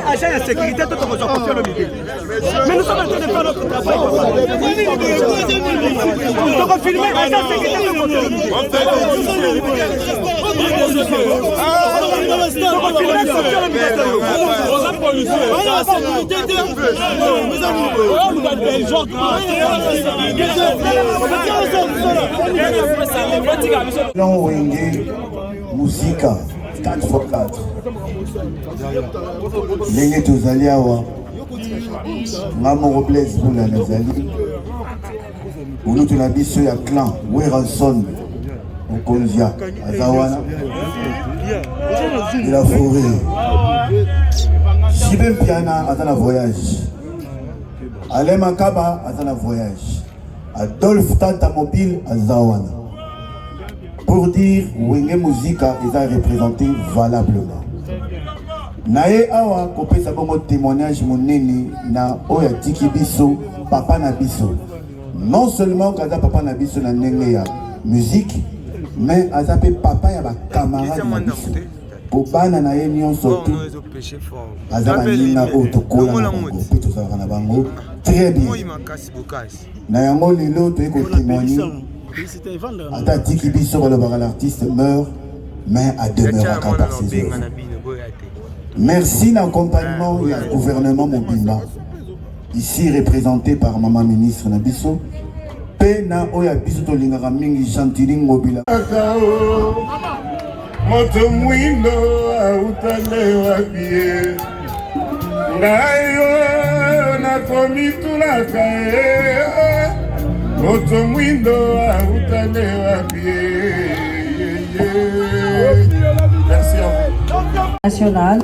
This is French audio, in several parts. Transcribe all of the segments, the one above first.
agent de sécurité, tout le monde. Mais nous sommes en train de faire notre travail. Donc on filme agent de sécurité, Jean Wenge, Musika, 4x4. Lenge tozali awa, ngamo Robles Bula nazali. Ulu tunabiso ya clan, Weranson, Okonzia, Azawana. Il a fourré. Chibem Piana, Azana voyage. Alain Makaba, Azana voyage. Adolphe Tata Mobile, Azawana. Pour dire Wenge Musika est représenté valablement. Nae awa kopesa bongo témoignage monene na oya tiki biso papa na biso. Non seulement kaza papa na biso na ndenge ya musique, mais azape papa ya ba camarade na biso. Pour bana na ye nyonso tu azaba ninga otokola na bango pe tozalaka na bango très bien. Na yango lelo toye ko témoigner. Ata tiki biso balobaka l'artiste meurt, mais a demeuraka par ses œuvres. Merci l'accompagnement du gouvernement Mobimba, ici représenté par Maman Ministre Nabiso. Pena Oya Biso Tolingara Mingi Chantiling Mobila. Moto mwindo autale wabie ngayo na komitulaka moto mwindo autale wabie. Merci à vous. National,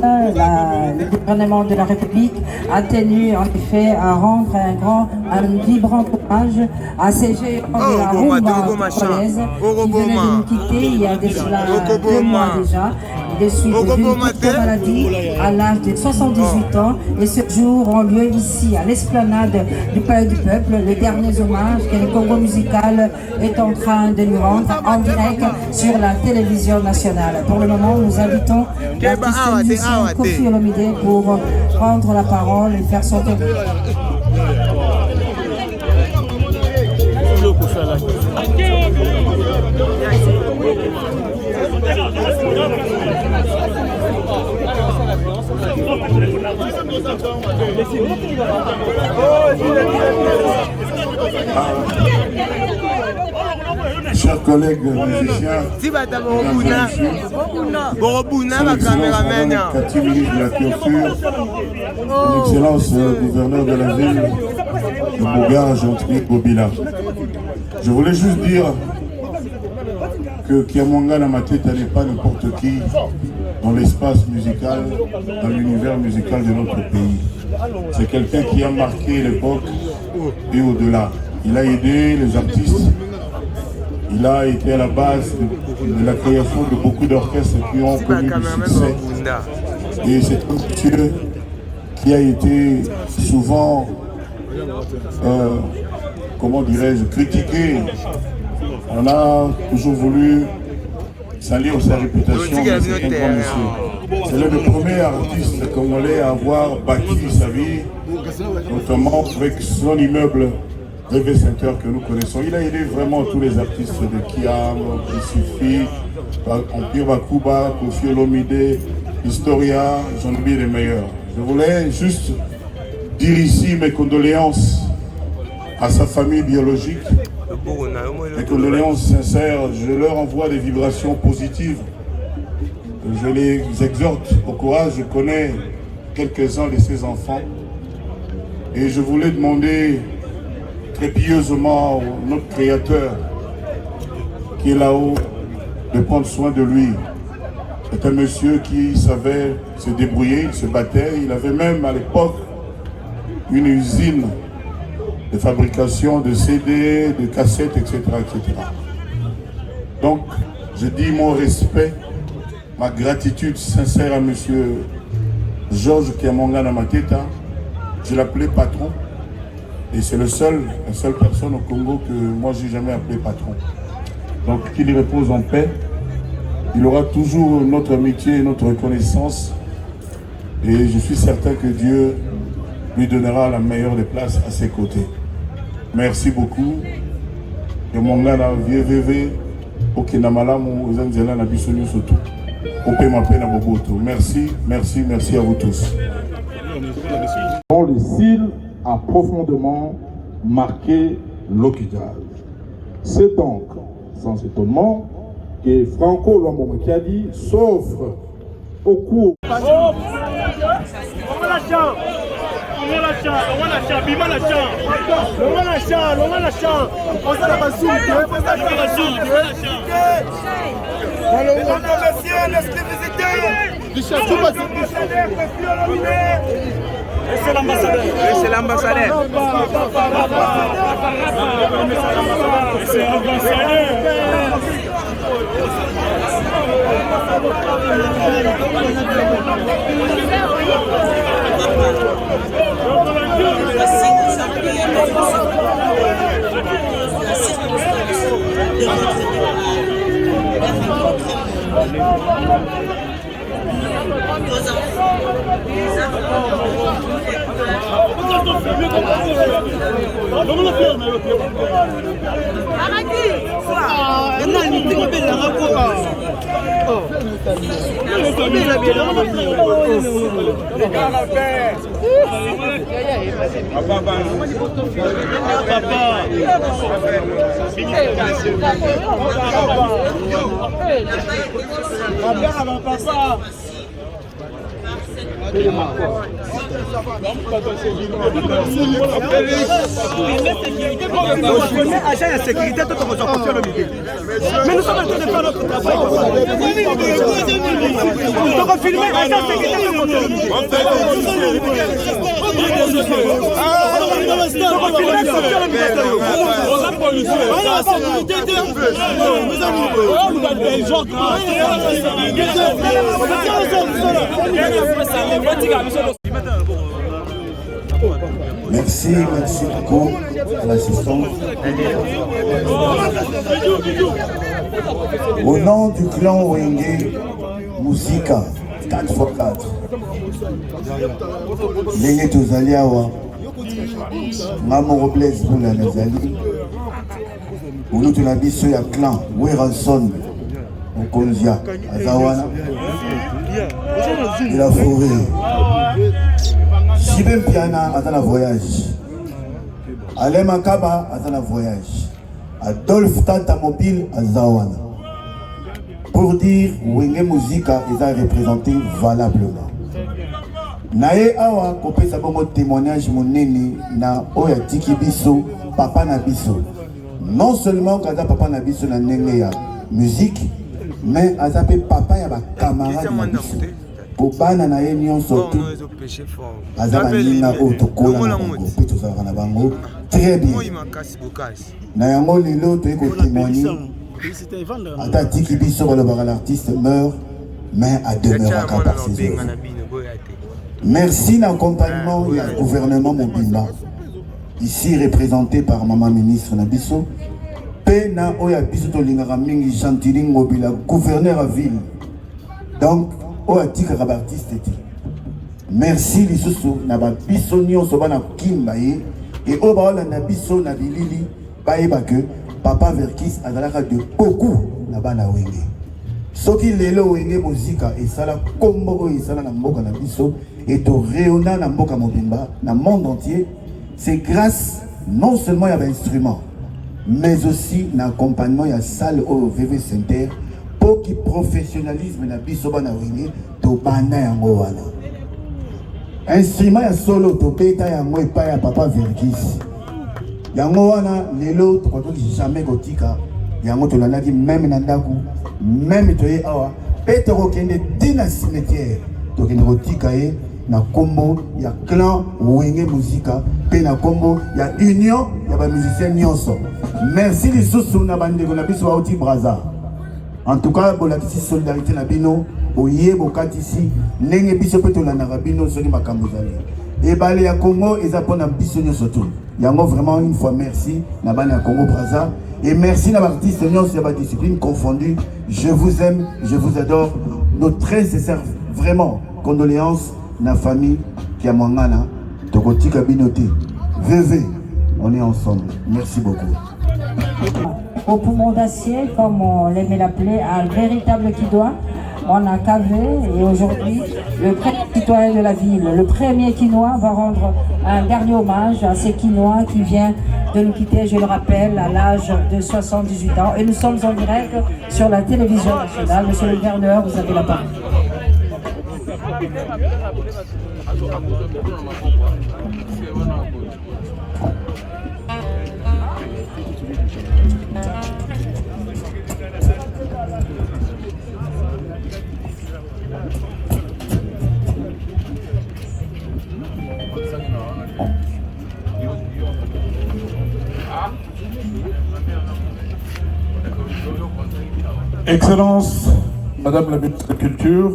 le gouvernement de la République a tenu en effet à rendre un vibrant hommage à ces géants de la rumba congolaise qui venaient de nous quitter il y a déjà 2 mois déjà. Des suites d'une courte maladie à l'âge de 78 ans et ce jour ont lieu ici à l'esplanade du Palais du Peuple les derniers hommages que le Congo musical est en train de nous rendre en direct sur la télévision nationale. Pour le moment, nous invitons l'artiste musicien Kofi Olomide pour prendre la parole et faire son témoignage. Chers collègues musiciens, Cathy, ministre de la Culture, son Excellence gouverneur de la ville de Bougar, Jean-Pierre Bobila. Je voulais juste dire que Kiamwanga Namateta n'est pas n'importe qui dans l'espace musical, dans l'univers musical de notre pays. C'est quelqu'un qui a marqué l'époque et au-delà. Il a aidé les artistes, il a été à la base de la création de beaucoup d'orchestres qui ont connu du succès. Et c'est un monsieur qui a été souvent, comment dirais-je, critiqué. On a toujours voulu salir sa réputation, mais c'est un grand monsieur. C'est le premier artiste congolais à avoir bâti sa vie, notamment avec son immeuble Rêve Center que nous connaissons. Il a aidé vraiment tous les artistes de Kiam, Kisifi, Empire Bakuba, Kofi Olomide, Historia, j'en oublie les meilleurs. Je voulais juste dire ici mes condoléances à sa famille biologique. Mes condoléances sincères, je leur envoie des vibrations positives. Je les exhorte au courage, je connais quelques-uns de ces enfants. Et je voulais demander très pieusement à notre Créateur qui est là-haut de prendre soin de lui. C'est un monsieur qui savait se débrouiller, il se battait. Il avait même à l'époque une usine de fabrication de CD, de cassettes, etc., etc. Donc, je dis mon respect, ma gratitude sincère à monsieur Georges Kiamonga Namateta. Je l'appelais patron. Et c'est la seule personne au Congo que moi j'ai jamais appelé patron. Donc qu'il y repose en paix. Il aura toujours notre amitié et notre reconnaissance. Et je suis certain que Dieu lui donnera la meilleure des places à ses côtés. Merci beaucoup. Et mon gars, VVV, Okenamalamu, Zanzela, Nabisonio Soto. Merci, merci, merci à vous tous. Le style a profondément marqué l'Okidjaz. C'est donc sans étonnement que Franco Lombo-Makiadi s'offre au cours. C'est l'ambassadeur. C'est l'ambassadeur. C'est l'ambassadeur. Agent de sécurité, tout le monde. Mais nous sommes en train de faire notre travail. Nous devons filmer agent de sécurité. Merci beaucoup à l'assistance. Au nom du clan Wenge, Musika 4x4. Ndenge tozali awa, Ngamo Blaise Boula nazali. Ulu tuna biso ya clan Weranson Okonzia Azawana. Il a fourré. Jibem Piana a un voyage. Alain Makaba a un voyage. Adolphe Tantamobile a Zawana. Pour dire Wenge Musika est représenté valablement. Nae awa kopé sa bon témoignage monene na oya tiki biso papa na biso. Non seulement kada papa na biso na ndenge ya musique, mais azape papa ya ba camarade na biso. Pour bana na ye nyonso tu azaba ninga otokola na bango pe tozalaka na bango très bien. Na yango lelo toye kotémoigner ata tiki biso balobaka l'artiste meurt mais a demeuraka par ses œuvres. Merci l'accompagnement du gouvernement Mobimba, ici représenté par maman ministre Nabiso, Pena Oya Biso Tolingara Mingi Chantiling Mobila, gouverneur à ville. Donc, Oya Tika Rabartiste. Merci Lissoso, Naba Biso Nyon Sobana Kimbaye, et Obaola Nabiso Nabilili, Baebake, Papa Verkis, Adalaka de beaucoup Nabana Wenge. Soki lelo Wenge Musika, et Sala Kombo, et Sala Namboka Nabiso, et au Réona Namboka Mobimba, dans le monde entier, c'est grâce non seulement à l'instrument, mais aussi à l'accompagnement à la salle au VV Center pour qu'il professionnalisme na bisoba na wenge to bana yango wana. Instrument ya solo to peta yango epa ya papa Verkis. Yango wana lelo to ko jamais kotika yango to lanaki même na ndaku même to ye awa peta ko kende dina cimetière to kende kotika ye na kombo ya clan Wenge Muzika pe na kombo ya union ya ba musiciens nyonso. Merci lisusu na bandeko na biso bauti Braza. En tout cas, bolakisi solidarité na bino, boye bokatisi ndenge biso pe tolandaka bino soki makambo ezali. Ebale ya Congo eza mpona biso nyonso tu. Yango vraiment une fois merci na bana ya Congo Braza et merci na artistes nyonso ya ba discipline confondue. Je vous aime, je vous adore. Nos très sincères vraiment condoléances na famille qui a Mwangana Tokotika Binoté. VV, on est ensemble. Merci beaucoup. Au poumon d'acier, comme on l'aimait l'appeler, un véritable Kidois. On a cavé et aujourd'hui, le premier citoyen de la ville, le premier Quinois, va rendre un dernier hommage à ces Quinois qui vient de nous quitter, je le rappelle, à l'âge de 78 ans. Et nous sommes en direct sur la télévision nationale. Monsieur le gouverneur, vous avez la parole. Excellence, Madame la ministre de la Culture,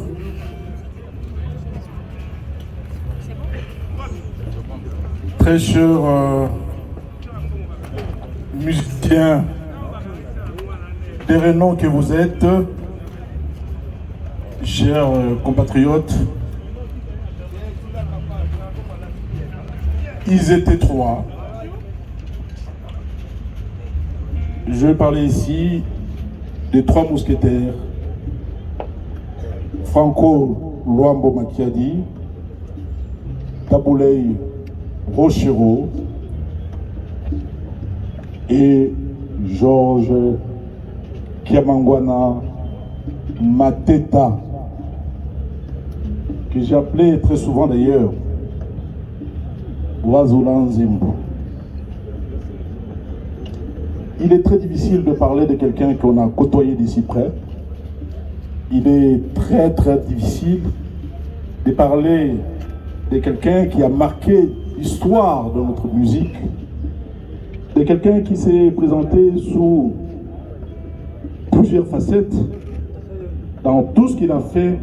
très chers musiciens des renoms que vous êtes, chers compatriotes, ils étaient trois. Je vais parler ici des trois mousquetaires, Franco Luambo Makiadi, Taboulei Rochero et Georges Kiamangwana Mateta, que j'ai appelé très souvent d'ailleurs Wazulan Zimbo. Il est très difficile de parler de quelqu'un qu'on a côtoyé d'ici près. Il est très très difficile de parler de quelqu'un qui a marqué l'histoire de notre musique, de quelqu'un qui s'est présenté sous plusieurs facettes dans tout ce qu'il a fait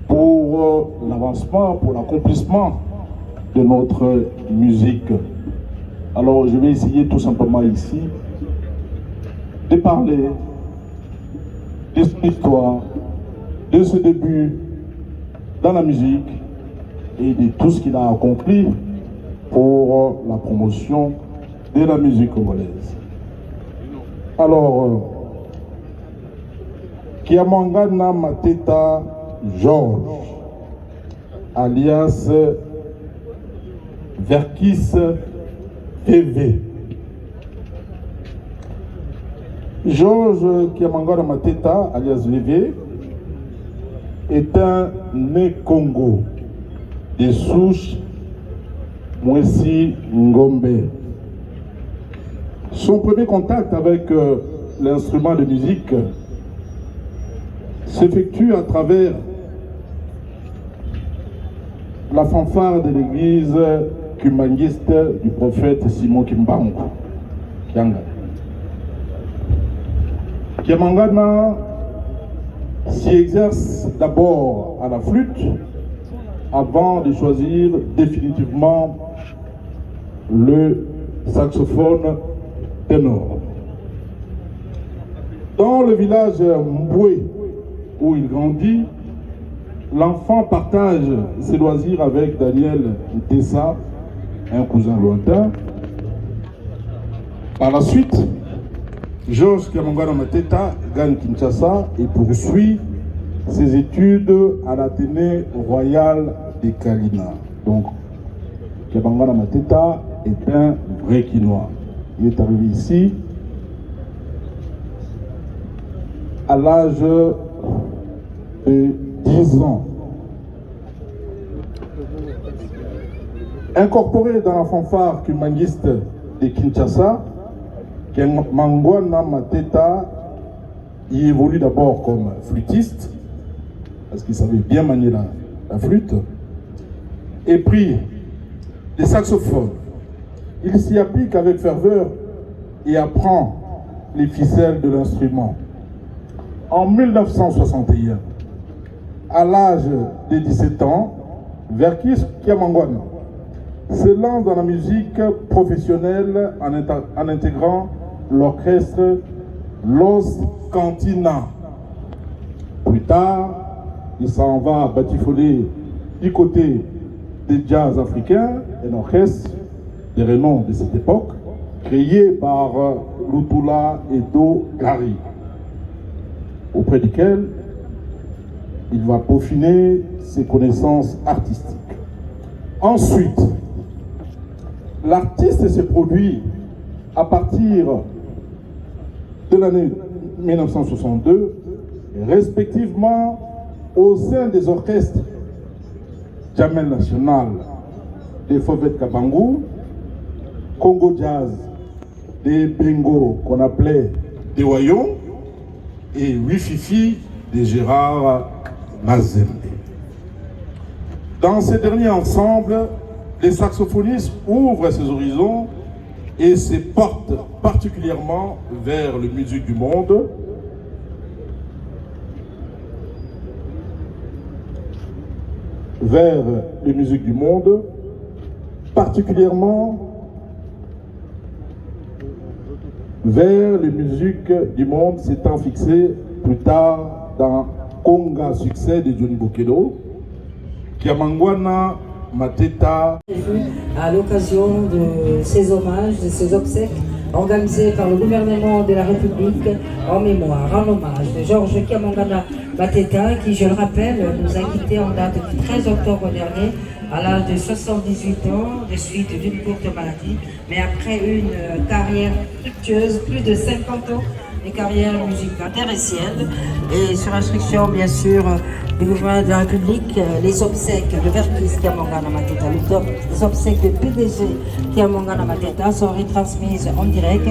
pour l'avancement, pour l'accomplissement de notre musique. Alors je vais essayer tout simplement ici de parler de son histoire, de ce début dans la musique et de tout ce qu'il a accompli pour la promotion de la musique congolaise. Alors, Kiamangwana Mateta Georges, alias Verkis TV. Georges Kiamangwana Mateta, alias VV, est un né Congo, des souches Mwesi Ngombe. Son premier contact avec l'instrument de musique s'effectue à travers la fanfare de l'église kumangiste du prophète Simon Kimbangu. Kiamangwana s'y exerce d'abord à la flûte avant de choisir définitivement le saxophone ténor. Dans le village Mboué où il grandit, l'enfant partage ses loisirs avec Daniel Tessa, un cousin lointain. Par la suite, Georges Kiamangwana Mateta gagne Kinshasa et poursuit ses études à l'Athénée royal de Kalina. Donc, Kiamangwana Mateta est un vrai Quinois. Il est arrivé ici à l'âge de 10 ans. Incorporé dans la fanfare kumangiste de Kinshasa, Kiamangwana Mateta y évolue d'abord comme flûtiste, parce qu'il savait bien manier la flûte, épris des saxophones. Il s'y applique avec ferveur et apprend les ficelles de l'instrument. En 1961, à l'âge de 17 ans, Verckys Kiamangwana se lance dans la musique professionnelle en intégrant l'orchestre Los Cantina. Plus tard, il s'en va batifoler du côté des jazz africains, un orchestre de renom de cette époque, créé par Lutula Edo Gari, auprès duquel il va peaufiner ses connaissances artistiques. Ensuite, l'artiste se produit à partir de l'année 1962, respectivement au sein des orchestres Jamel National de Fauvet Kabangou, Congo Jazz de Bengo qu'on appelait des Wayons et Wififi de Gérard Mazembe. Dans ces derniers ensembles, les saxophonistes ouvrent ses horizons et se portent particulièrement vers les musiques du monde. Vers les musiques du monde, particulièrement vers les musiques du monde s'étant fixé plus tard dans Conga Succès de Johnny Bokedo, Kiamangwana Mateta. À l'occasion de ces hommages, de ces obsèques organisés par le gouvernement de la République en mémoire, en hommage de Georges Kiamangwana Mateta, qui, je le rappelle, nous a quittés en date du 13 octobre dernier à l'âge de 78 ans, de suite d'une courte maladie, mais après une carrière fructueuse, plus de 50 ans de carrière musicale terrestrielle, et sur instruction bien sûr du gouvernement de la République, les obsèques de Verckys Kiamangwana Mateta, les obsèques de PDG Kiamangwana Mateta sont retransmises en direct.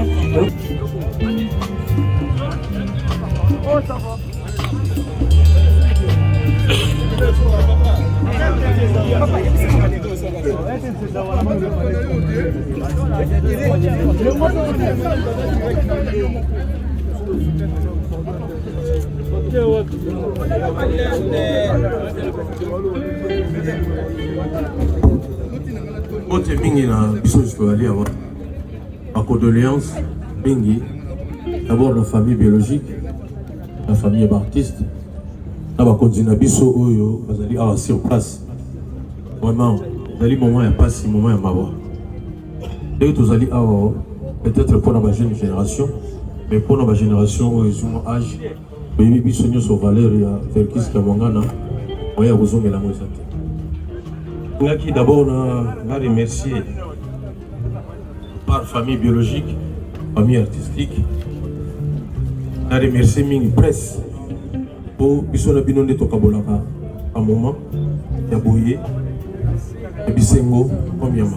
Ote mingi na biso aller avoir ma condoléance mingi d'abord la famille biologique, la famille d'artistes, na ba konzina biso oyo bazali awa sur place. Vraiment, dali moment ya passe, moment ya mawa. Et tous allez awa peut-être pour la jeune génération, mais pour la génération où ils ont âge, baby biso nyo so valeur ya Verckys Kiamangwana, moya kozongela mo ezate. D'abord, on va remercier par famille biologique, famille artistique, on va remercier Ming Presse pour que nous ayons Tokabolaka à un moment, Yaboye, Bisengo, comme Yama.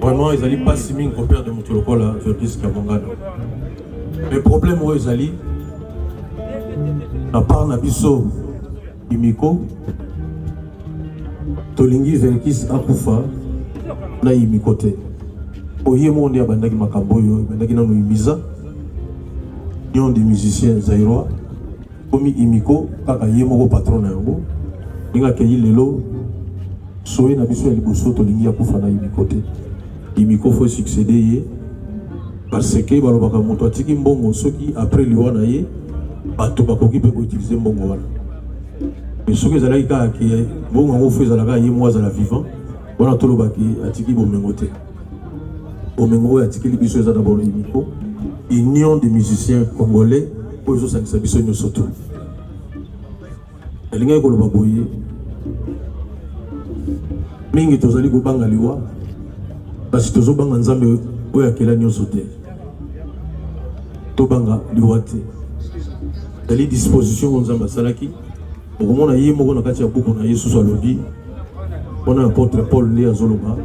Vraiment, ils n'allaient pas si Ming au père de Moutolokola, Verckys Kiamangwana. Le problème, ils allaient, à part Nabiso, Imiko, Tolingi Verckys akufa na imikote oye monde abandaki makambo yo bandaki na imiza nion des musiciens zaïrois komi imiko kaka ye moko patron na yango ninga keyi lelo soye na biso ya liboso tolingi akufa na imikote imiko faut succéder ye parce que balobaka moto atiki mbongo soki après liwa na ye bato bakoki pe ko utiliser mbongo wana. Mais ce que j'ai dit, c'est bon, on fait ça y moi à la vivant. On a tout le baki atiki bomengote. Bomengo atiki les biso d'abord imiko. Union des musiciens congolais pour les autres ça biso nyosoto. Elinga ko lo baboye. Mingi tozali ko banga liwa. Parce que tozo banga nzambe oya kela nyosote. To banga liwa te. Dali disposition nzamba salaki. Au moment où il y a beaucoup de choses on a apôtre Paul Léa Zoloba.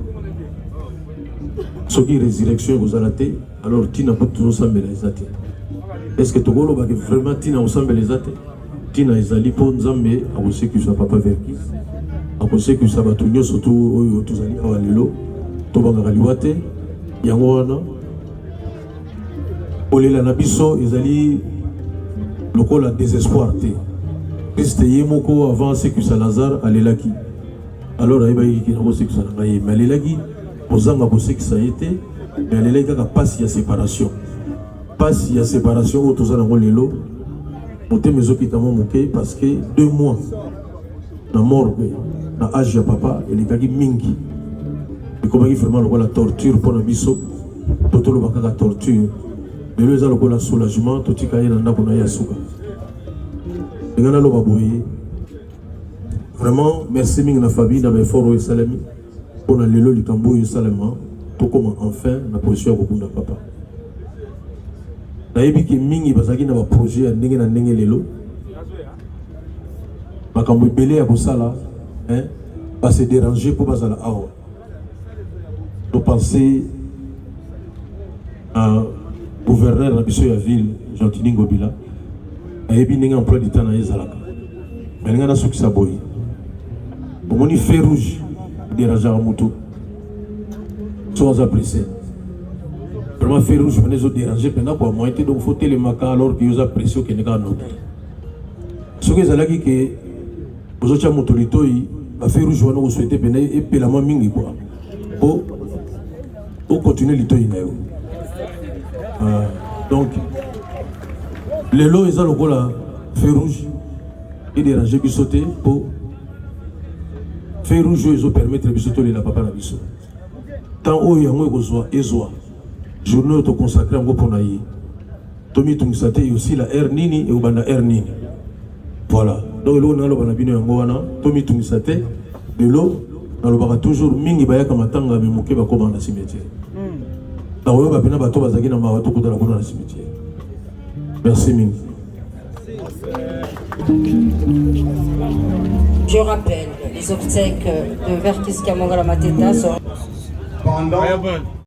Ce qui est résurrection, vous allez alors Tina peut toujours s'embêter les athées. Est-ce que tu veux vraiment Tina ensemble les athées? Tina Ezali pour Nzambe, à vous que ça papa Verckys, pensé que ça va tourner surtout tous allés à Lelo, Tobanga Liwate, Yangoana, Olela Nabiso, ils allaient le col à désespoir. Christ Yemoko avant c'est que Salazar allait là qui. Alors il va y avoir que ça n'a mais allait là qui, posant à bosser que ça a été, mais allait là qui passe il y a séparation. Passe il y a séparation au tous allés Lelo, monter mes qui t'ont manqué parce que 2 mois. Na mort na âge ya papa et les gars mingi et comment il vraiment la torture pour la biso toto le baka torture mais le zalo la soulagement to tika yena ndako na yasuka ngana lo baboye vraiment merci mingi na famille na be foro salami pour na lelo likambo yo salama to comme enfin na position ko kunda papa na yebi ki mingi bazaki na ba projet ya ndenge na ndenge lelo makambo ebele ya kosala va se déranger pour bazala awa to penser à gouverneur na biso ya ville Jean-Tini Ngobila ayebi ndenge emploi du temps na ezalaka mais nga na sukisa boyi omoni feu rouge dérangeaka moto so aza pressé vraiment feu rouge mene ezo déranger mpena kwa moyen te donc faut telemaka alors que oza pressé okende kaka note soki ezalaki ke ozotia moto litoi bafeu rouge wana osouhaite mpena epelama mingi kwa po ocontinue litoi na yo donc lelo eza lokola feu rouge edérange biso te po feu rouge oyo ezopermettre biso tolela papa na biso tant oyo yango ekozwa ezwa journée oyo toconsacre yango mpona ye tomitungisa te aussi la aire nini eobanda aire nini voilà donc eloko na loba na bino yango wana tomitungisa te lelo nalobaka toujours mingi bayaka matanga me moke bakoma na cimetière nakoyoba mpena bato bazalaki na mawa tokutana kuna na cimetière merci mingi. Je rappelle, les obsèques de Verkis Kamangala Mateta sont...